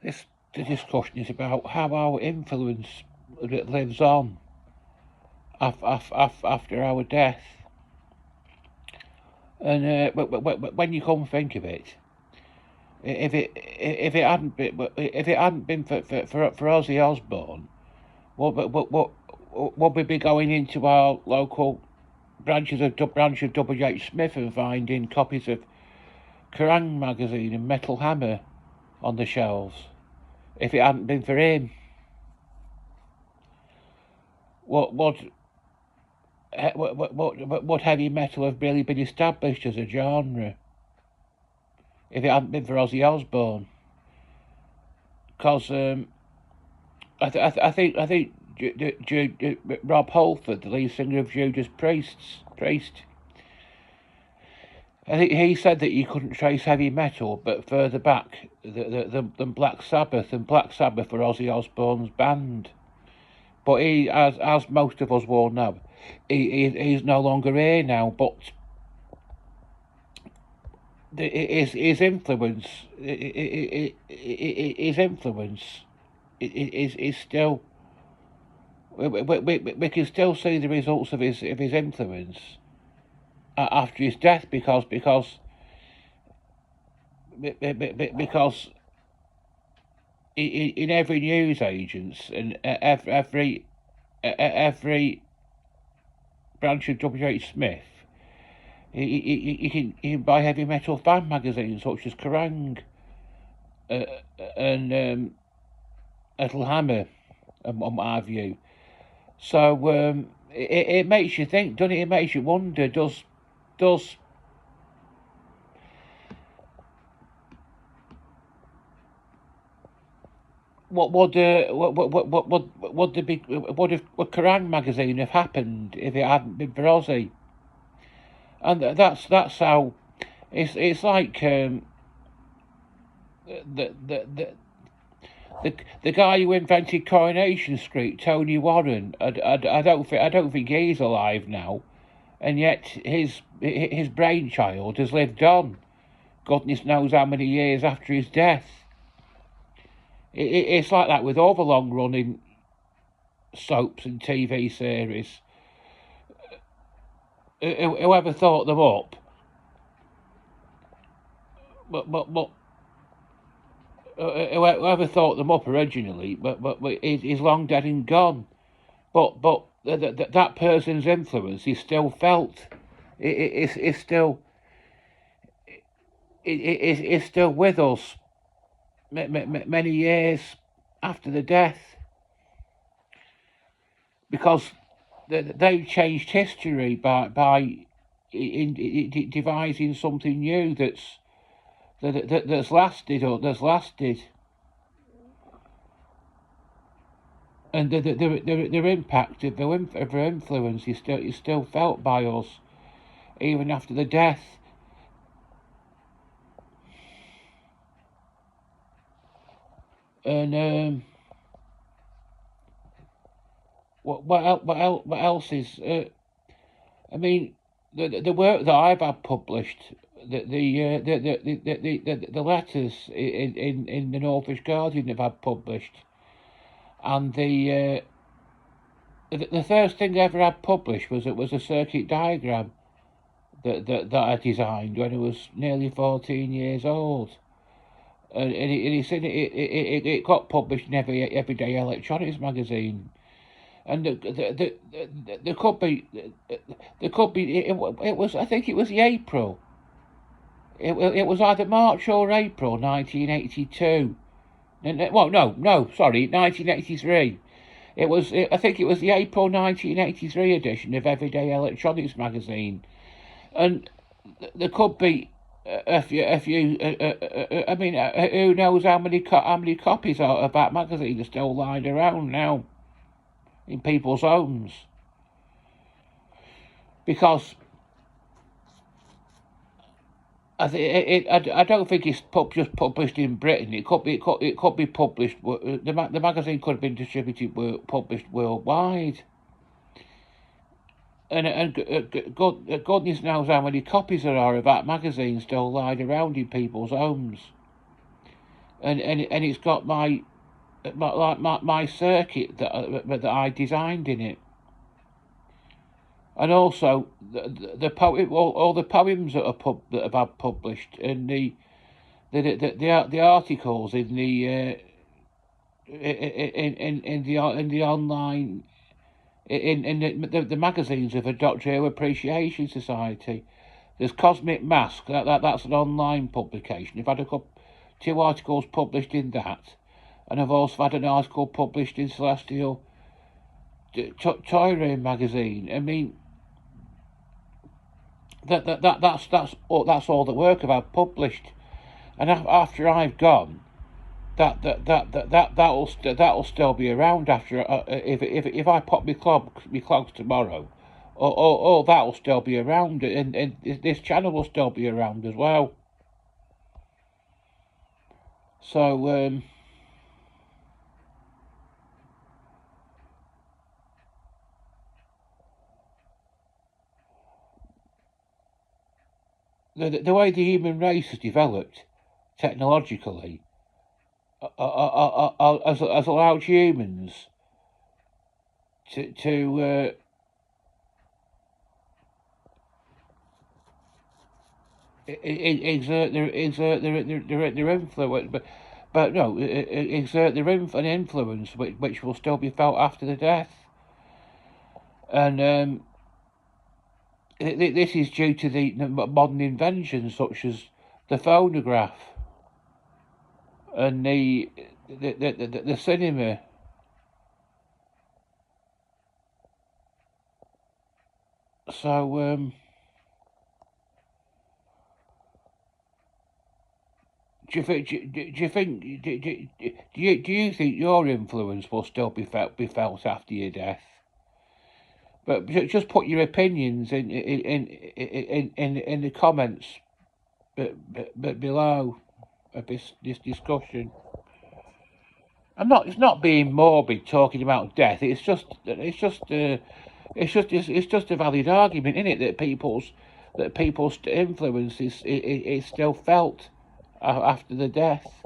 this the discussion is about how our influence lives on after our death. And when you come think of it, if it hadn't been for Ozzy Osbourne, what would we be going into our local branch of W.H. Smith and finding copies of Kerrang magazine and Metal Hammer on the shelves? If it hadn't been for him, what heavy metal have really been established as a genre? If it hadn't been for Ozzy Osbourne, because I think Rob Halford, the lead singer of Judas Priest, I think he said that you couldn't trace heavy metal but further back than Black Sabbath, and Black Sabbath were Ozzy Osbourne's band. But he, as most of us will know, he's no longer here now. But his influence is still. We can still see the results of his influence after his death, because in every news agents and every branch of W.H. Smith, you can buy heavy metal fan magazines such as Kerrang and Metal Hammer and what have you. So it makes you think, doesn't it? It makes you wonder, does what would Kerrang magazine have happened if it hadn't been for Ozzy? And that's how it's like the guy who invented Coronation Street, Tony Warren. I don't think he's alive now, and yet his brainchild has lived on. Goodness knows how many years after his death. It's like that with all the long-running soaps and TV series. Whoever thought them up, but whoever thought them up originally, but is long dead and gone. But that person's influence is still felt. It's still with us many years after the death, because they've changed history by devising something new that's lasted, and their impact, their influence is still felt by us even after the death. And what else is? I mean, the work that I've had published, the letters in the Northwich Guardian have had published, and the first thing I ever had published was a circuit diagram that I designed when I was nearly 14 years old. And it got published in Everyday Electronics magazine, and there could be it was, I think it was the April. It was either March or April 1982. Well, no, sorry, 1983. I think it was the April 1983 edition of Everyday Electronics magazine, and there could be a few. I mean, who knows how many copies of that magazine are still lying around now in people's homes? Because I don't think it's just published in Britain. It could be published. The magazine could have been published worldwide. And goodness knows how many copies there are of that magazine still lying around in people's homes. and it's got my circuit that I designed in it, and also all the poems that have been published, and the articles in the in the online in the magazines of a Doctor Who Appreciation Society. There's Cosmic Mask. That's an online publication. I've had two articles published in that, and I've also had an article published in Celestial Toy Room magazine. I mean, that's all the work I've had published, and after I've gone, that'll still be around after if I pop my clogs tomorrow, or that'll still be around, and this channel will still be around as well. So the way the human race has developed technologically has allowed humans to exert their influence, but no, exert an influence which will still be felt after the death, and this is due to the modern inventions such as the phonograph and the cinema. So do you think your influence will still be felt after your death? But just put your opinions in the comments below this discussion. It's not being morbid talking about death. It's just a valid argument, isn't it, that people's influence is still felt after the death.